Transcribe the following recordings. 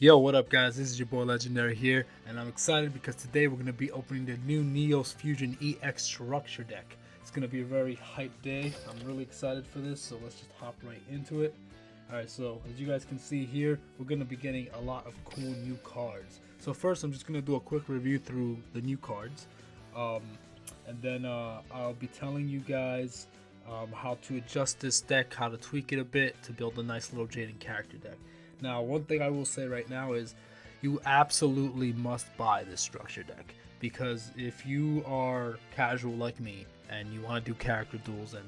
Yo, what up guys, this is your boy Legendary here, and I'm excited because today we're going to be opening the new NEOS Fusion EX Structure deck. It's going to be a very hype day. I'm really excited for this, so let's just hop right into it. Alright, so as you guys can see here, we're going to be getting a lot of cool new cards. So first I'm just going to do a quick review through the new cards, and then I'll be telling you guys how to adjust this deck, how to tweak it a bit to build a nice little Jaden character deck. Now, one thing I will say right now is you absolutely must buy this structure deck, because if you are casual like me and you want to do character duels, and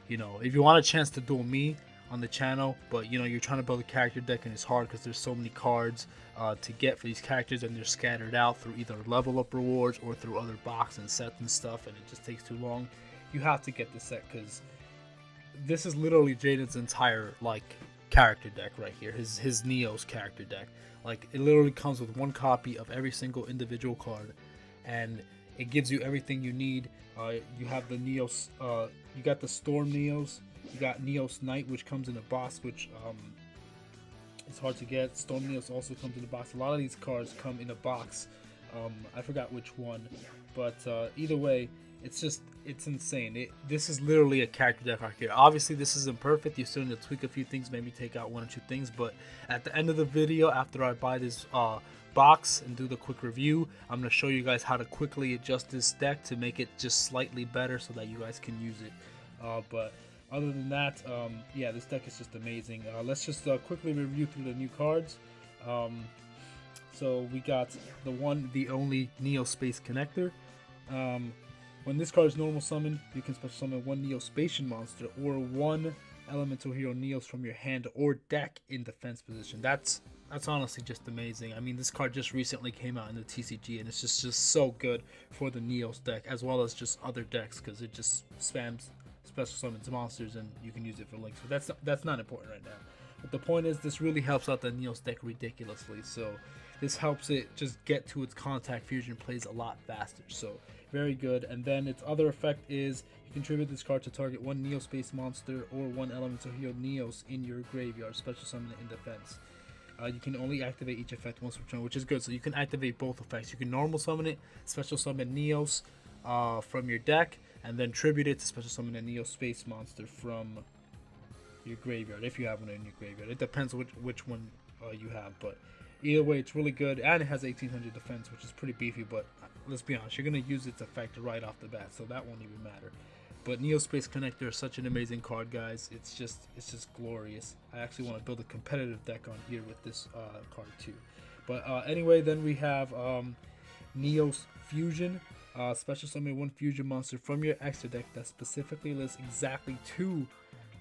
if you want a chance to duel me on the channel, but you're trying to build a character deck and it's hard because there's so many cards to get for these characters and they're scattered out through either level up rewards or through other box and sets and stuff, and it just takes too long, you have to get this set because this is literally Jaden's entire character deck right here, his NEOS character deck. Like, it literally comes with one copy of every single individual card, and it gives you everything you need. You have the NEOS, you got the Storm NEOS, you got NEOS Knight, which comes in a box, which it's hard to get. Storm NEOS also comes in a box. A lot of these cards come in a box. I forgot which one, but either way, it's insane. This is literally a character deck right here. Obviously, this isn't perfect. You still need to tweak a few things, maybe take out one or two things. But at the end of the video, after I buy this box and do the quick review, I'm going to show you guys how to quickly adjust this deck to make it just slightly better so that you guys can use it. But other than that, yeah, this deck is just amazing. Let's just quickly review through the new cards. So we got the only Neo Space Connector. When this card is normal summoned, you can special summon one Neospatian monster or one elemental hero Neos from your hand or deck in defense position. That's honestly just amazing. I mean, this card just recently came out in the TCG, and it's just so good for the Neos deck as well as just other decks, because it just spams special summons monsters and you can use it for links. But that's not important right now. But the point is, this really helps out the Neos deck ridiculously. So this helps it just get to its contact fusion plays a lot faster. So very good. And then its other effect is you can tribute this card to target one Neo Space monster or one elemental hero Neos in your graveyard, special summon it in defense. You can only activate each effect once per turn, which is good. So you can activate both effects. You can normal summon it, special summon Neos from your deck, and then tribute it to special summon a Neo Space monster from your graveyard, if you have one in your graveyard. It depends which one you have, but either way, it's really good, and it has 1800 defense, which is pretty beefy. But let's be honest, you're gonna use its effect right off the bat, so that won't even matter. But Neo Space Connector is such an amazing card, guys. It's just glorious. I actually want to build a competitive deck on here with this card too. But anyway, then we have NEOS Fusion. Special summon one fusion monster from your extra deck that specifically lists exactly two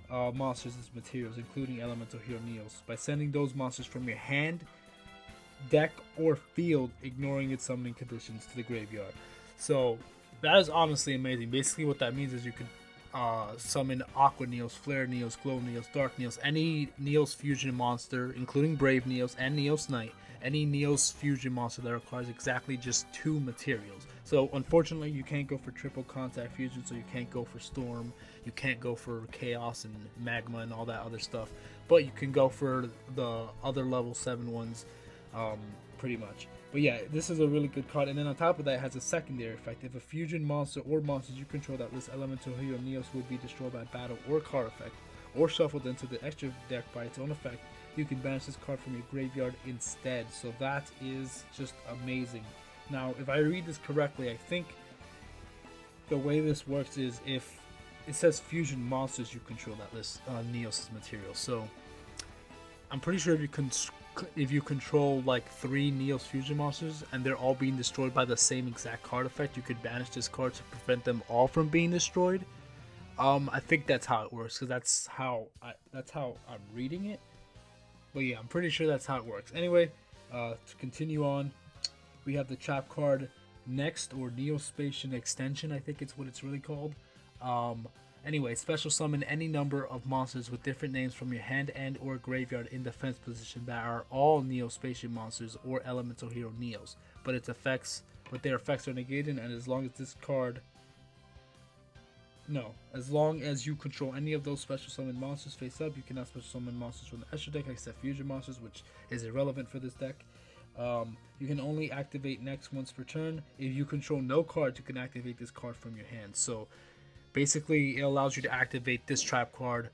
monsters as materials, including elemental hero Neos, by sending those monsters from your hand, deck, or field, ignoring its summoning conditions, to the graveyard. So that is honestly amazing. Basically what that means is you could summon Aqua Neos, Flare Neos, Glow Neos, Dark Neos, any Neos fusion monster, including Brave Neos and Neos Knight, any Neos fusion monster that requires exactly just two materials. So unfortunately, you can't go for triple contact fusion, so you can't go for Storm, you can't go for Chaos and Magma and all that other stuff, but you can go for the other level 7 ones, pretty much. But yeah, this is a really good card. And then on top of that, it has a secondary effect. If a fusion monster or monsters you control that list elemental hero Neos would be destroyed by battle or card effect, or shuffled into the extra deck by its own effect, you can banish this card from your graveyard instead. So that is just amazing. Now, if I read this correctly, I think the way this works is if it says fusion monsters you control that list Neos' material. So I'm pretty sure if you control like 3 Neos fusion monsters and they're all being destroyed by the same exact card effect, you could banish this card to prevent them all from being destroyed. I think that's how it works, because that's how I'm reading it. But yeah, I'm pretty sure that's how it works. Anyway, to continue on, we have the trap card Next, or Neospatian Extension, I think it's what it's really called. Anyway, special summon any number of monsters with different names from your hand and or graveyard in defense position that are all Neospatian monsters or elemental hero Neos, but their effects are negated, and as long as this card No, as long as you control any of those special summon monsters face up, you cannot special summon monsters from the extra deck except fusion monsters, which is irrelevant for this deck. You can only activate next once per turn. If you control no cards, you can activate this card from your hand. So basically, it allows you to activate this trap card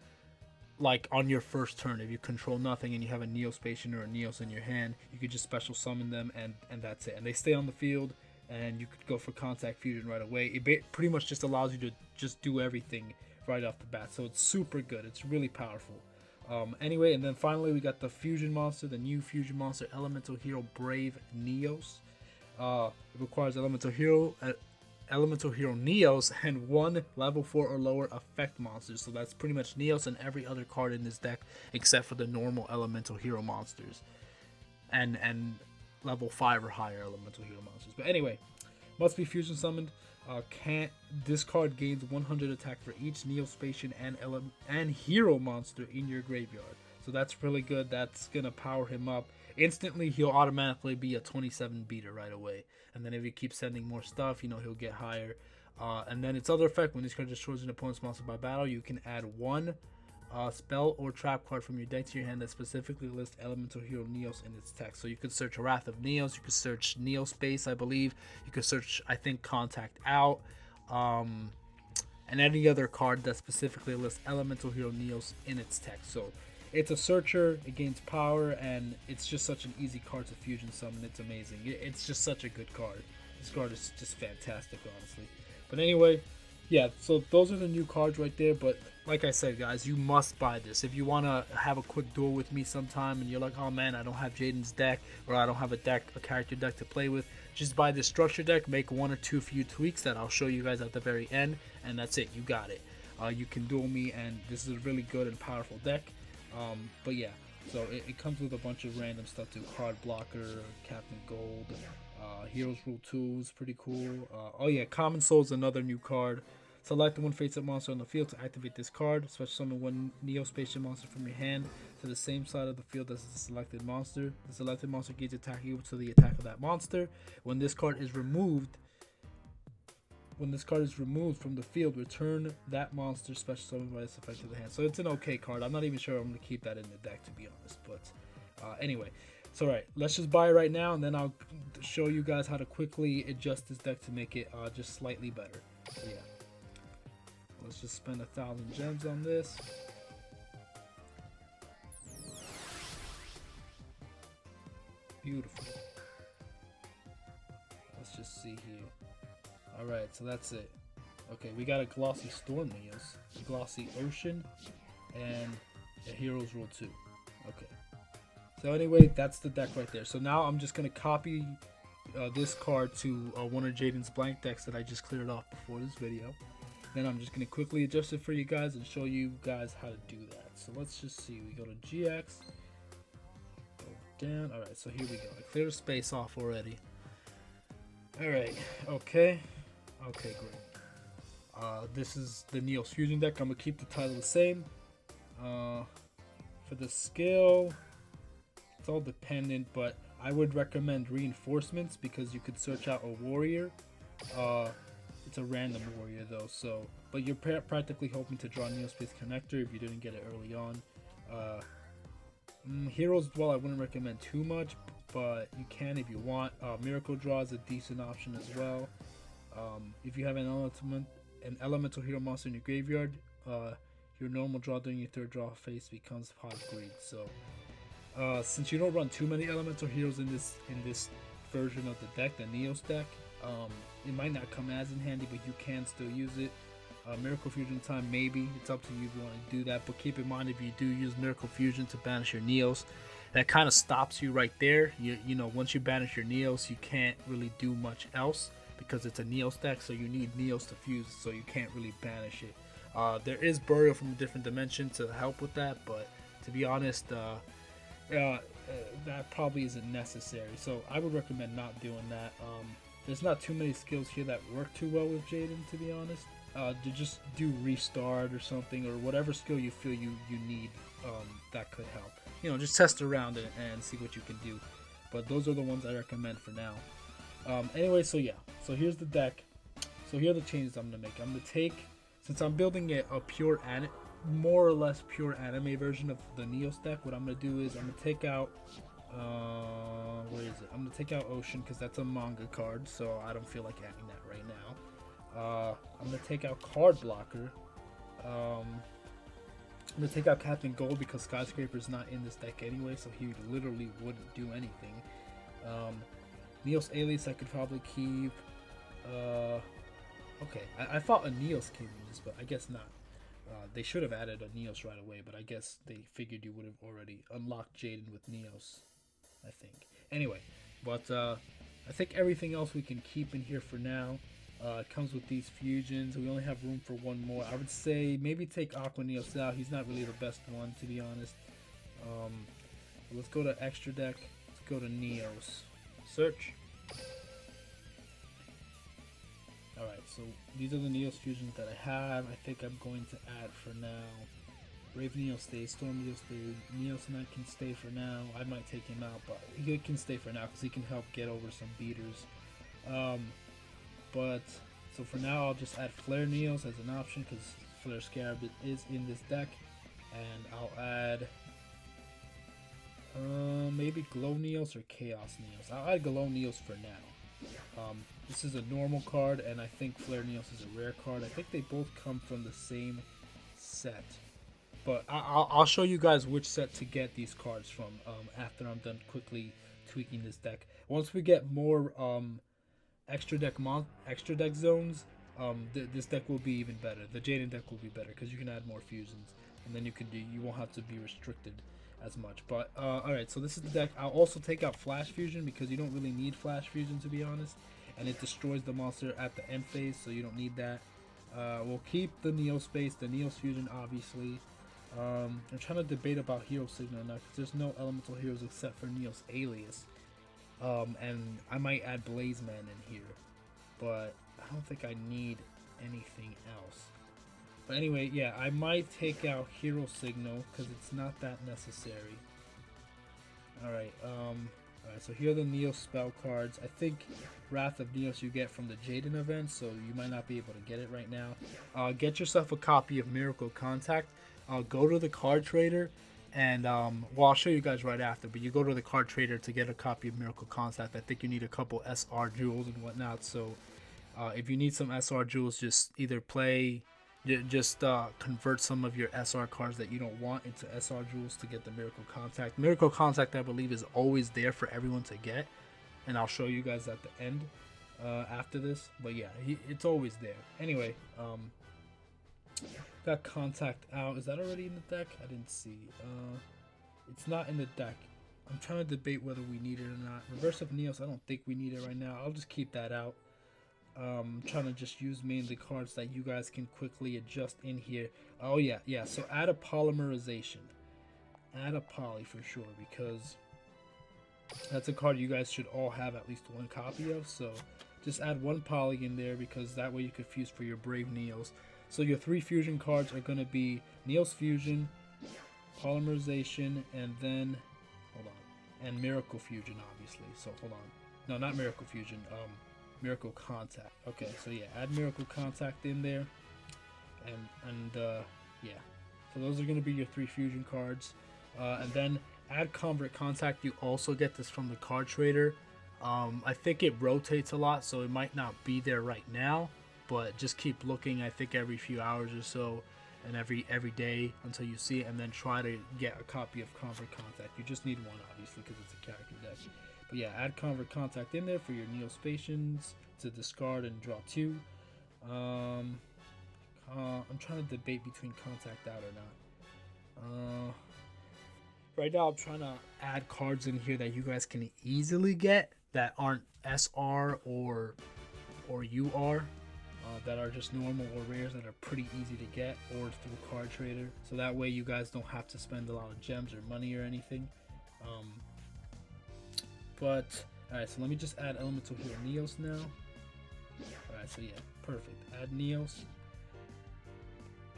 like on your first turn. If you control nothing and you have a Neospatian or a Neos in your hand, you could just special summon them and that's it. And they stay on the field, and you could go for contact fusion right away. It pretty much just allows you to just do everything right off the bat. So it's super good. It's really powerful. Anyway, and then finally we got the fusion monster, the new fusion monster, Elemental Hero Brave NEOS. It requires Elemental Hero NEOS and one level 4 or lower effect monsters. So that's pretty much NEOS and every other card in this deck except for the normal Elemental Hero monsters and level 5 or higher Elemental Hero monsters. But anyway, must be fusion summoned. This card gains 100 attack for each Neospatian and hero monster in your graveyard. So that's really good. That's gonna power him up instantly. He'll automatically be a 27 beater right away. And then if you keep sending more stuff, he'll get higher. And then its other effect: when this card destroys an opponent's monster by battle, you can add one spell or trap card from your deck to your hand that specifically lists Elemental Hero NEOS in its text. So you could search Wrath of NEOS, you could search Neospace, I believe. You could search, I think, Contact Out, and any other card that specifically lists Elemental Hero NEOS in its text. So it's a searcher, it gains power, and it's just such an easy card to fusion summon. It's amazing. It's just such a good card. This card is just fantastic, honestly. But anyway, yeah, so those are the new cards right there. But like I said, guys, you must buy this. If you want to have a quick duel with me sometime and you're like, oh man, I don't have Jaden's deck, or I don't have a character deck to play with, just buy this structure deck, make one or two few tweaks that I'll show you guys at the very end, and that's it. You got it. You can duel me, and this is a really good and powerful deck. But yeah, so it comes with a bunch of random stuff too. Card Blocker, Captain Gold, Heroes Rule 2 is pretty cool. Oh yeah, Common Soul is another new card. Select the one face-up monster on the field to activate this card. Special summon one Neospatian monster from your hand to the same side of the field as the selected monster. The selected monster gains attack equal to the attack of that monster. When this card is removed from the field, return that monster special summoned by this effect to the hand. So it's an okay card. I'm not even sure I'm going to keep that in the deck, to be honest. But anyway, so alright, let's just buy it right now, and then I'll show you guys how to quickly adjust this deck to make it just slightly better. So yeah. Let's just spend 1,000 gems on this. Beautiful. Let's just see here. Alright, so that's it. Okay, we got a Glossy Storm Neos, a Glossy Ocean, and a Heroes Rule 2. Okay. So anyway, that's the deck right there. So now I'm just going to copy this card to one of Jaden's blank decks that I just cleared off before this video. Then I'm just going to quickly adjust it for you guys and show you guys how to do that. So let's just see. We go to GX. Go down. Alright, so here we go. I cleared a space off already. Alright, okay. Okay, great. This is the NEOS Fusion deck. I'm going to keep the title the same. For the skill, it's all dependent, but I would recommend Reinforcements because you could search out a warrior. It's a random warrior though, so but you're practically hoping to draw Neospace Connector if you didn't get it early on. Heroes Duel I wouldn't recommend too much, but you can if you want. Miracle Draw is a decent option as well. If you have an elemental hero monster in your graveyard, your normal draw during your third draw phase becomes Pot of Greed. So since you don't run too many elemental heroes in this version of the deck, the NEOS deck, it might not come as in handy, but you can still use it. Miracle Fusion time, maybe. It's up to you if you want to do that, but keep in mind if you do use Miracle Fusion to banish your NEOS, that kind of stops you right there. You know, once you banish your NEOS, you can't really do much else because it's a NEOS deck, so you need NEOS to fuse, so you can't really banish it. There is Burial from a different dimension to help with that, but to be honest, that probably isn't necessary, so I would recommend not doing that. There's not too many skills here that work too well with Jaden, to be honest. To just do Restart or something, or whatever skill you feel you need that could help. You know, just test around it and see what you can do. But those are the ones I recommend for now. Anyway, so yeah. So here's the deck. So here are the changes I'm going to make. I'm going to take since I'm building a pure more or less pure anime version of the NEOS deck, what I'm gonna do is I'm gonna take out where is it? I'm gonna take out Ocean because that's a manga card, so I don't feel like adding that right now. I'm gonna take out Card Blocker. I'm gonna take out Captain Gold because Skyscraper's not in this deck anyway, so he literally wouldn't do anything. NEOS Alias I could probably keep. Okay, I thought a NEOS came in this, but I guess not. They should have added a NEOS right away, but I guess they figured you would have already unlocked Jaden with NEOS, I think. Anyway, but I think everything else we can keep in here for now. It comes with these fusions. We only have room for one more. I would say maybe take Aqua NEOS out. He's not really the best one, to be honest. Let's go to extra deck. Let's go to NEOS. Search. Alright, so these are the NEOS fusions that I have. I think I'm going to add for now. Brave NEOS stays, Storm NEOS stays, NEOS Knight can stay for now. I might take him out, but he can stay for now because he can help get over some beaters. But so for now, I'll just add Flare NEOS as an option because Flare Scarab is in this deck, and I'll add maybe Glow NEOS or Chaos NEOS. I'll add Glow NEOS for now. This is a normal card, and I think Flare NEOS is a rare card. I think they both come from the same set, but I'll show you guys which set to get these cards from after I'm done quickly tweaking this deck. Once we get more extra deck zones, this deck will be even better. The Jaden deck will be better because you can add more fusions, and then you won't have to be restricted as much. But alright, so this is the deck. I'll also take out Flash Fusion because you don't really need Flash Fusion, to be honest, and it destroys the monster at the end phase, so you don't need that. We'll keep the NEOS base, the NEOS Fusion, obviously. I'm trying to debate about Hero Signal now because there's no elemental heroes except for NEOS Alias. And I might add Blaze Man in here, but I don't think I need anything else. But anyway, yeah, I might take out Hero Signal because it's not that necessary. Alright, so here are the NEOS spell cards. I think Wrath of NEOS you get from the Jaden event, so you might not be able to get it right now. Get yourself a copy of Miracle Contact. Go to the card trader, and well, I'll show you guys right after, but you go to the card trader to get a copy of Miracle Contact. I think you need a couple SR jewels and whatnot, so if you need some SR jewels, just either convert some of your SR cards that you don't want into SR jewels to get the Miracle Contact. Miracle Contact, I believe, is always there for everyone to get, and I'll show you guys at the end after this, but yeah, it's always there. Anyway, got Contact out. Is that already in the deck? I didn't see. It's not in the deck. I'm trying to debate whether we need it or not. Reverse of NEOS, I don't think we need it right now. I'll just keep that out. Trying to just use mainly cards that you guys can quickly adjust in here. Oh yeah, so add a polymerization. Add a poly for sure, because that's a card you guys should all have at least one copy of. So just add one poly in there, because that way you could fuse for your Brave NEOS. So your 3 fusion cards are going to be NEOS Fusion, Polymerization, and then, hold on, and Miracle Fusion, obviously. So hold on. No, not Miracle Fusion, Miracle Contact. Okay, so yeah, add Miracle Contact in there. And yeah. So those are going to be your 3 fusion cards. And then add Convert Contact. You also get this from the card trader. I think it rotates a lot, so it might not be there right now. But just keep looking, I think every few hours or so, and every day until you see it, and then try to get a copy of Convert Contact. You just need one, obviously, because it's a character deck. But yeah, add Convert Contact in there for your Neospatians to discard and draw 2. I'm trying to debate between Contact out or not. Right now I'm trying to add cards in here that you guys can easily get that aren't SR or UR. That are just normal or rares that are pretty easy to get, or through card trader, so that way you guys don't have to spend a lot of gems or money or anything. But alright, so let me just add Elemental Hero NEOS now. Alright, so yeah, perfect. Add NEOS.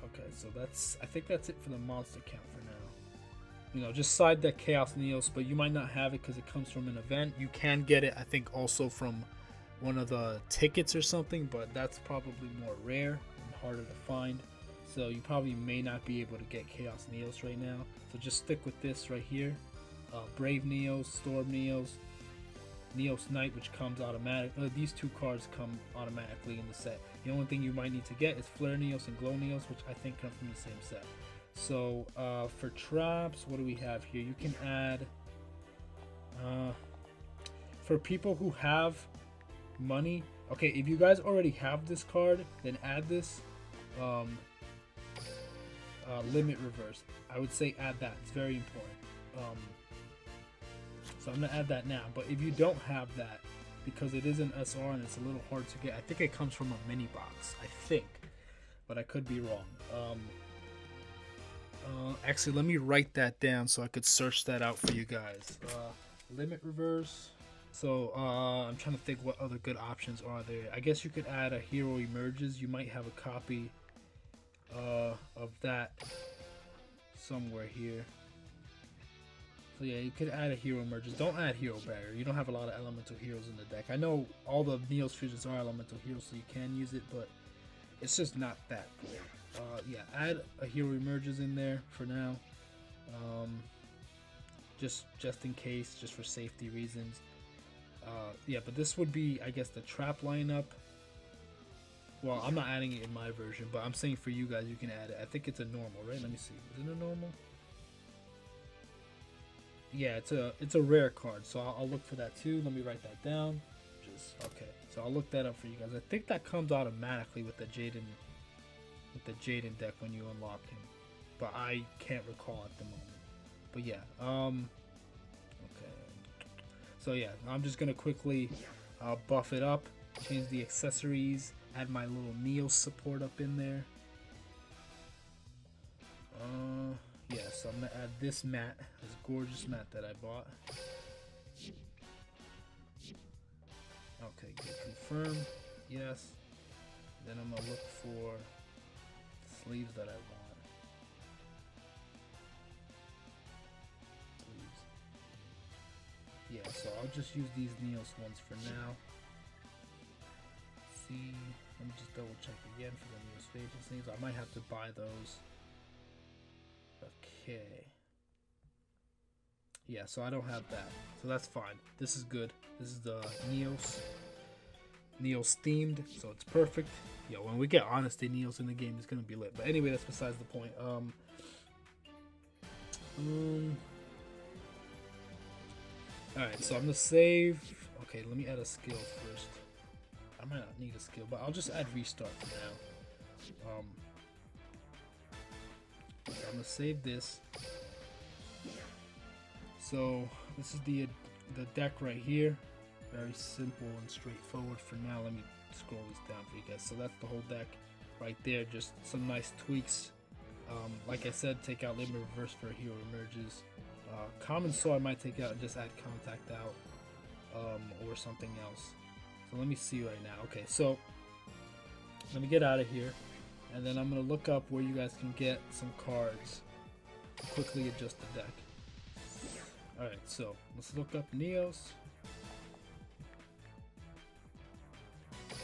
Okay, so I think that's it for the monster count for now. You know, just side deck Chaos NEOS, but you might not have it because it comes from an event. You can get it, I think, also from one of the tickets or something, but that's probably more rare and harder to find. So you probably may not be able to get Chaos Neos right now. So just stick with this right here. Brave Neos, Storm Neos, Neos Knight, which comes automatic. These two cards come automatically in the set. The only thing you might need to get is Flare Neos and Glow Neos, which I think come from the same set. So for traps, what do we have here? You can add, for people who have money, okay, if you guys already have this card, then add this limit reverse. I would say add that. It's very important. So I'm gonna add that now. But if you don't have that, because it is an SR and it's a little hard to get, I think it comes from a mini box. I think, but I could be wrong. Actually, let me write that down so I could search that out for you guys. Limit reverse. So I'm trying to think what other good options are there. I guess you could add a Hero Emerges. You might have a copy of that somewhere here. So yeah, you could add a Hero Emerges. Don't add Hero Barrier. You don't have a lot of elemental heroes in the deck. I know all the Neos fusions are elemental heroes, so you can use it, but it's just not that great. Yeah, add a Hero Emerges in there for now. Just in case, just for safety reasons. Yeah, but this would be, I guess, the trap lineup. Well, I'm not adding it in my version, but I'm saying for you guys, you can add it. I think it's a normal, right? Let me see. Is it a normal? Yeah, it's a rare card, so I'll look for that too. Let me write that down. Okay. So I'll look that up for you guys. I think that comes automatically with the Jaden deck when you unlock him, but I can't recall at the moment. But yeah, okay. So yeah, I'm just gonna quickly buff it up, change the accessories, add my little NEOS support up in there. Yeah, so I'm gonna add this mat, this gorgeous mat that I bought. Okay, good. Confirm. Yes. Then I'm gonna look for the sleeves that I want. Sleeves. Yeah, so I'll just use these NEOS ones for now. See, let me just double check again for the NEOS Faces things. I might have to buy those. Okay. Yeah, so I don't have that. So that's fine. This is good. This is the NEOS themed, so it's perfect. Yo, when we get Honesty NEOS in the game, it's gonna be lit. But anyway, that's besides the point. Alright, so I'm gonna save. Okay, let me add a skill first. I might not need a skill, but I'll just add restart for now. So I'm gonna save this. So this is the deck right here. Very simple and straightforward for now. Let me scroll this down for you guys. So that's the whole deck right there. Just some nice tweaks. Like I said, take out Limit Reverse for Hero Emerges. Common Soul I might take out and just add Contact out, or something else. So let me see right now. Okay, so let me get out of here, and then I'm gonna look up where you guys can get some cards to quickly adjust the deck. Alright, so let's look up NEOS.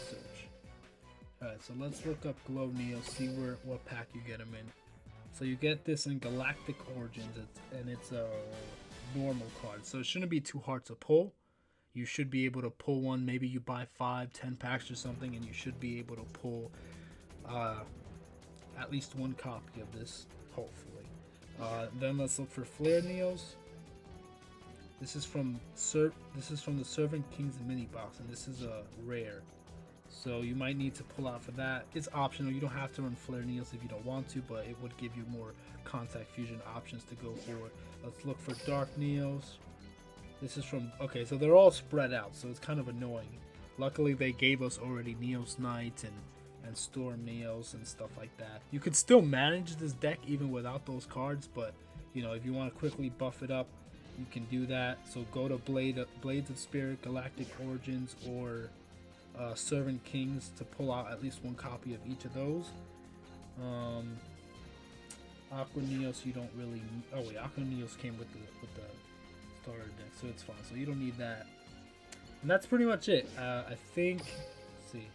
Search. Alright, so let's look up Glow NEOS, see what pack you get them in. So you get this in Galactic Origins, and it's a normal card, so it shouldn't be too hard to pull. You should be able to pull one. Maybe you buy 5-10 packs or something, and you should be able to pull at least one copy of this, hopefully. Then let's look for Flare NEOS. This is from the Servant King's mini box, and this is a rare. So you might need to pull out for that. It's optional. You don't have to run Flare NEOS if you don't want to, but it would give you more Contact Fusion options to go for. Let's look for Dark NEOS. This is from, okay, so they're all spread out, so it's kind of annoying. Luckily, they gave us already NEOS Knight and Storm NEOS and stuff like that. You could still manage this deck even without those cards, but, you know, if you want to quickly buff it up, you can do that. So go to Blades of Spirit, Galactic Origins, or Servant Kings to pull out at least one copy of each of those. Aqua NEOS you don't really. Oh wait, Aqua NEOS came with the starter deck, so it's fine. So you don't need that. And that's pretty much it. I think. Let's see,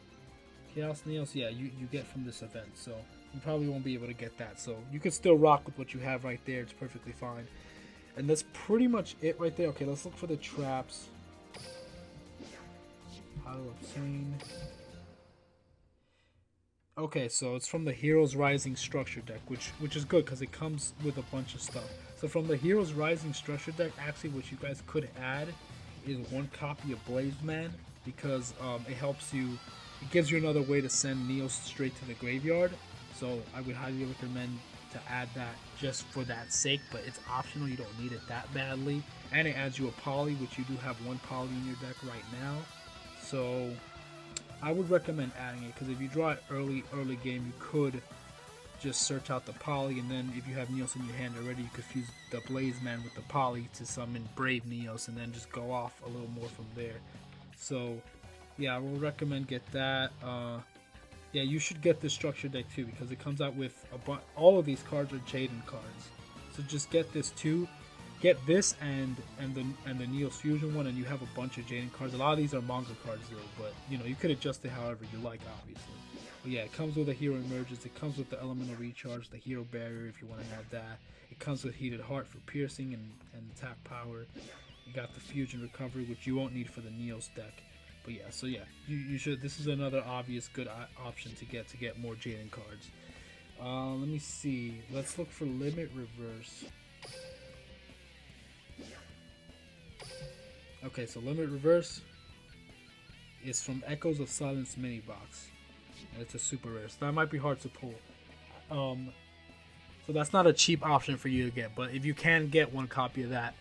Chaos Neos, yeah, you get from this event, so you probably won't be able to get that. So you can still rock with what you have right there. It's perfectly fine. And that's pretty much it right there. Okay, let's look for the traps. How to obtain. Okay, so it's from the Heroes Rising structure deck, which is good because it comes with a bunch of stuff. So from the Heroes Rising structure deck, actually what you guys could add is 1 copy of Blazeman, because it helps you, it gives you another way to send Neos straight to the graveyard. So I would highly recommend to add that just for that sake, but it's optional, you don't need it that badly. And it adds you a poly, which you do have 1 poly in your deck right now. So I would recommend adding it, because if you draw it early game, you could just search out the poly, and then if you have Neos in your hand already, you could fuse the Blazeman with the poly to summon Brave Neos, and then just go off a little more from there. So yeah, I will recommend get that. Yeah, you should get the structure deck too, because it comes out with all of these cards are Jaden cards. So just get this too. Get this and the Neos Fusion one, and you have a bunch of Jaden cards. A lot of these are manga cards though, but you know, you could adjust it however you like, obviously. But yeah, it comes with a Hero Emergence. It comes with the Elemental Recharge, the Hero Barrier if you want to have that. It comes with Heated Heart for piercing and attack power. You got the Fusion Recovery, which you won't need for the Neos deck. But yeah, so yeah, you should. This is another obvious good option to get more Jaden cards. Let me see. Let's look for Limit Reverse. Okay, so Limit Reverse is from Echoes of Silence mini box, and it's a super rare, so that might be hard to pull. So that's not a cheap option for you to get, but if you can get 1 copy of that,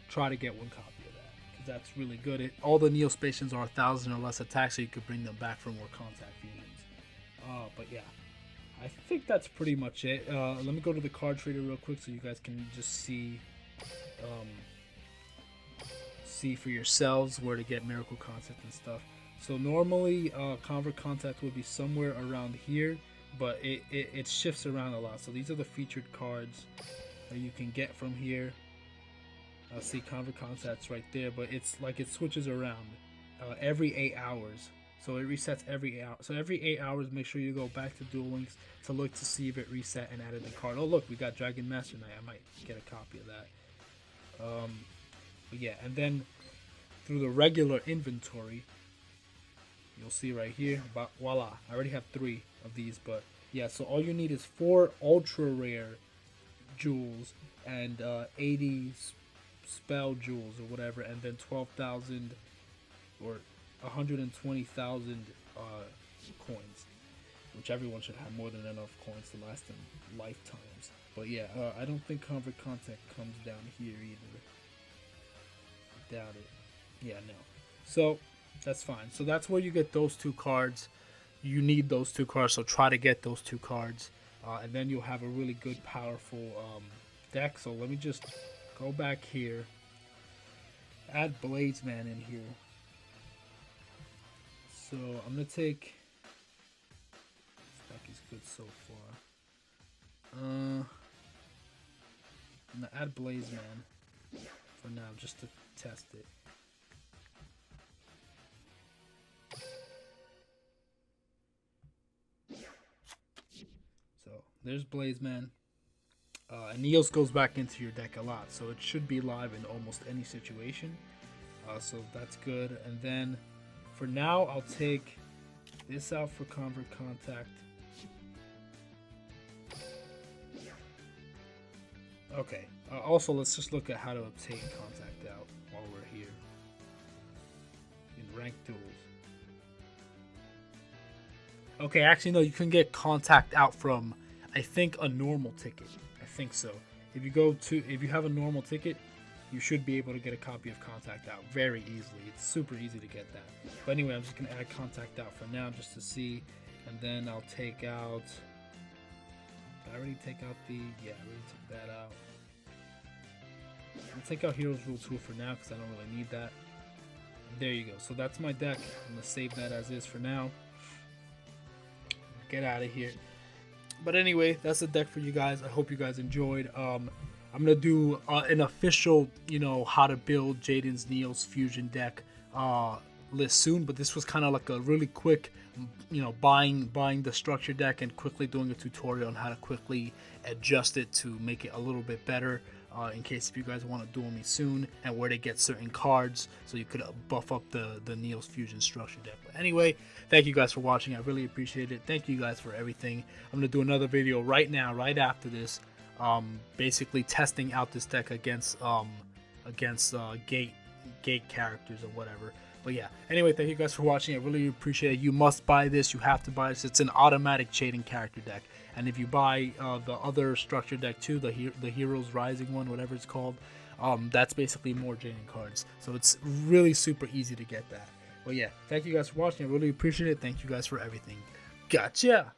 try to get 1 copy of that, because that's really good. All the Neospacians are 1,000 or less attack, so you could bring them back for more contact fusions. But yeah, I think that's pretty much it. Let me go to the card trader real quick so you guys can just see for yourselves where to get Miracle Contact and stuff. So normally Convert Contact would be somewhere around here, but it shifts around a lot. So these are the featured cards that you can get from here. See Convert Contact's right there, but it's like it switches around every 8 hours. So it resets every 8 hours. So every 8 hours, make sure you go back to Duel Links to look to see if it reset and added the card. Oh look, we got Dragon Master Knight. I might get a copy of that. But yeah, and then through the regular inventory, you'll see right here, but voila, I already have 3 of these. But yeah, so all you need is 4 ultra rare jewels and 80 spell jewels or whatever, and then 12,000 or 120,000 coins, which everyone should have more than enough coins to last them lifetimes. But yeah, I don't think Convert Contact comes down here either. Doubt it. Yeah, no. So that's fine. So that's where you get those 2 cards. You need those 2 cards, so try to get those 2 cards, and then you'll have a really good, powerful deck. So let me just go back here, add Blazeman in here. So I'm gonna take. This deck is good so far. I'm gonna add Blazeman for now, just to test it. So there's Blazeman. And Neos goes back into your deck a lot, so it should be live in almost any situation. So that's good. And then for now, I'll take this out for Convert Contact. Okay. Also, let's just look at how to obtain Contact out while we're here in ranked duels. Okay, actually no, you can get Contact out from, I think, a normal ticket. I think so. If you have a normal ticket, you should be able to get a copy of Contact out very easily. It's super easy to get that. But anyway, I'm just gonna add Contact out for now just to see, and then I'll take out. Did I already take out the? Yeah, I already took that out. I'll take out Heroes Rule 2 for now because I don't really need that. And there you go. So that's my deck. I'm gonna save that as is for now. Get out of here. But anyway, that's the deck for you guys. I hope you guys enjoyed. I'm gonna do an official, how to build Jaden's Neos Fusion deck list soon. But this was kind of like a really quick buying the structure deck and quickly doing a tutorial on how to quickly adjust it to make it a little bit better, in case if you guys want to duel me soon, and where to get certain cards so you could buff up the NEOS Fusion structure deck. But anyway, thank you guys for watching. I really appreciate it. Thank you guys for everything. I'm gonna do another video right now, right after this, basically testing out this deck against gate characters or whatever. But yeah, anyway, thank you guys for watching. I really appreciate it. You must buy this. You have to buy this. It's an automatic Jaden character deck. And if you buy the other structure deck too, the Heroes Rising one, whatever it's called, that's basically more Jaden cards. So it's really super easy to get that. But yeah, thank you guys for watching. I really appreciate it. Thank you guys for everything. Gotcha!